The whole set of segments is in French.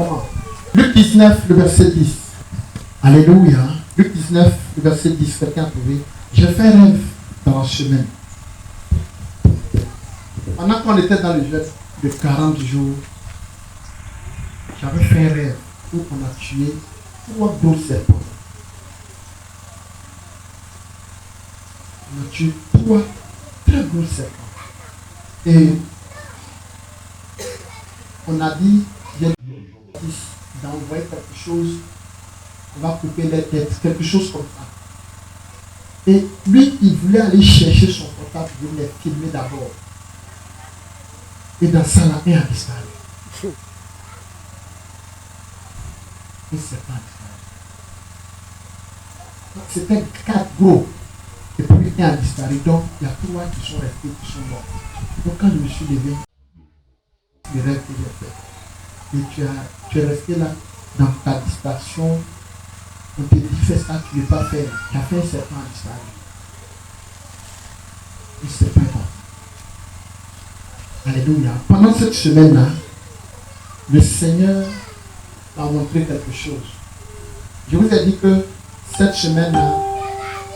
Comment? Luc 19, le verset 10. Alléluia. Luc 19, le verset 10. Quelqu'un a trouvé? J'ai fait un rêve dans la semaine. Pendant qu'on était dans le jeûne de 40 jours, j'avais fait un rêve où on a tué 3 gros serpents. On a tué 3 très gros serpents. Et on a dit, d'envoyer quelque chose, on va couper les têtes, quelque chose comme ça. Et lui, il voulait aller chercher son portable, il voulait les filmer d'abord. Et dans ça, la main a disparu. Et c'est pas disparu. C'était 4 gros. Et puis un a disparu. Donc, il y a 3 qui sont restés, qui sont morts. Donc, quand je me suis levé, le rêve que j'ai fait, et tu es resté là, dans ta distraction, on te dit, fais ça, tu ne veux pas faire. Tu as fait un serpent a disparu. Et c'est pas grave. Alléluia. Pendant cette semaine-là, le Seigneur m'a montré quelque chose. Je vous ai dit que cette semaine-là,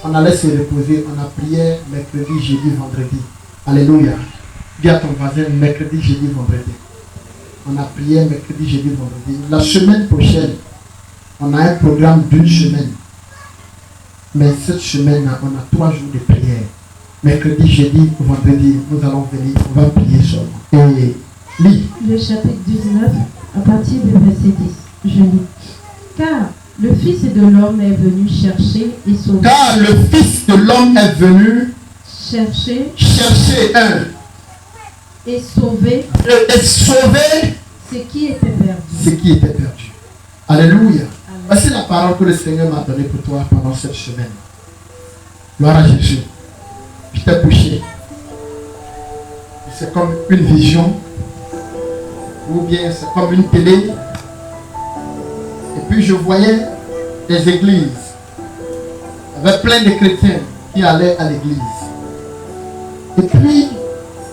on allait se reposer, on a prié mercredi, jeudi, vendredi. Alléluia. Dis à ton voisin, mercredi, jeudi, vendredi. On a prié mercredi, jeudi, vendredi. La semaine prochaine, on a un programme d'une semaine. Mais cette semaine-là, on a 3 jours de prière. Mercredi, jeudi, vendredi, nous allons venir, on va prier seulement. Et lis. Le chapitre 19, à partir du verset 10, je lis. Car le Fils de l'homme est venu chercher et sauver. Car le Fils de l'homme est venu chercher un. Et sauver. Et sauver ce qui était perdu. Ce qui était perdu. Alléluia. Voici la parole que le Seigneur m'a donnée pour toi pendant cette semaine. Gloire à Jésus. Je t'ai couché. C'est comme une vision. Ou bien c'est comme une télé. Et puis je voyais des églises. Il y avait plein de chrétiens qui allaient à l'église. Et puis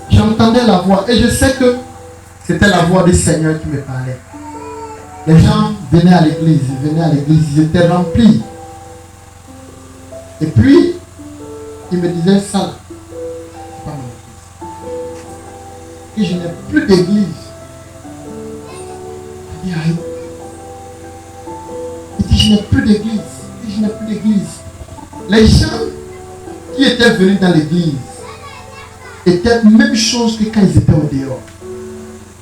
j'entendais la voix. Et je sais que c'était la voix du Seigneur qui me parlait. Les gens venaient à l'église. Ils étaient remplis. Et puis il me disait ça, c'est pas mon église. Et je n'ai plus d'église. Il dit, je n'ai plus d'église. Les gens qui étaient venus dans l'église étaient la même chose que quand ils étaient au dehors.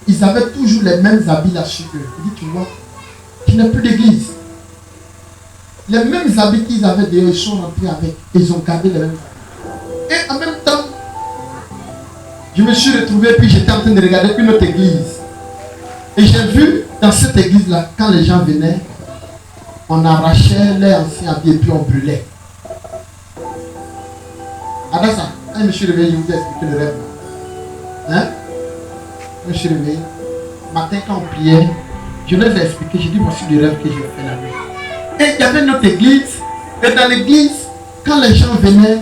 Ils avaient toujours les mêmes habits là sur eux. Il dit, tu vois, je n'ai plus d'église. Les mêmes habits qu'ils avaient dehors, ils sont rentrés avec. Ils ont gardé les mêmes habits. Et en même temps, je me suis retrouvé, puis j'étais en train de regarder une autre église. Et j'ai vu dans cette église-là, quand les gens venaient, on arrachait les anciens habits et puis on brûlait. Après ça, quand je me suis réveillé, je vous ai expliqué le rêve. Hein? Je me suis réveillé. Matin, quand on priait, je les ai expliqué, j'ai dit voici le rêve que j'ai fait la nuit. Et il y avait notre église. Et dans l'église, quand les gens venaient,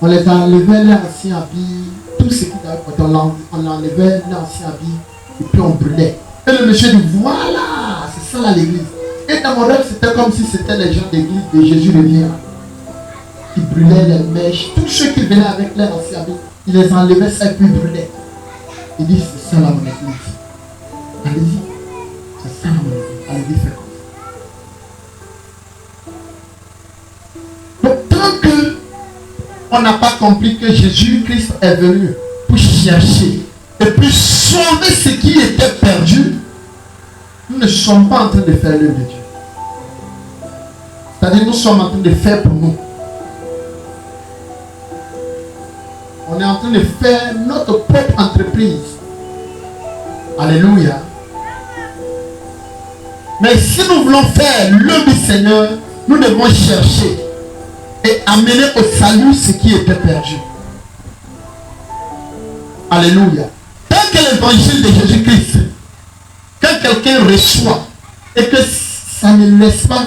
on les enlevait les anciens habits, tout ce qu'ils avaient porté, on enlevait les anciens habits et puis on brûlait. Et le monsieur dit, voilà, c'est ça là l'église. Et dans mon rêve, c'était comme si c'était les gens d'église de Jésus revient. Ils brûlaient les mèches, tous ceux qui venaient avec les anciens habits, ils les enlevaient ça et puis ils brûlaient. Il dit, c'est ça là mon église. Allez-y, c'est ça là mon église. Allez-y, faites comme ça. Donc tant que on n'a pas compris que Jésus-Christ est venu pour chercher et puis sauver ce qui était perdu, nous ne sommes pas en train de faire l'œuvre de Dieu. C'est-à-dire nous sommes en train de faire pour nous. On est en train de faire notre propre entreprise. Alléluia. Mais si nous voulons faire l'œuvre du Seigneur, nous devons chercher et amener au salut ce qui était perdu. Alléluia. Tant que l'évangile de Jésus-Christ, quand quelqu'un reçoit et que ça ne laisse pas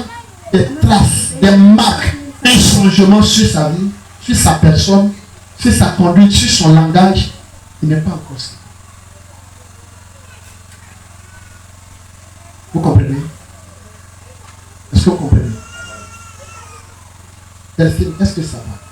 des traces, des marques, un changement sur sa vie, sur sa personne, sur sa conduite, sur son langage, il n'est pas encore ça. Vous comprenez? Est-ce que vous comprenez? Delphine, est-ce que ça va?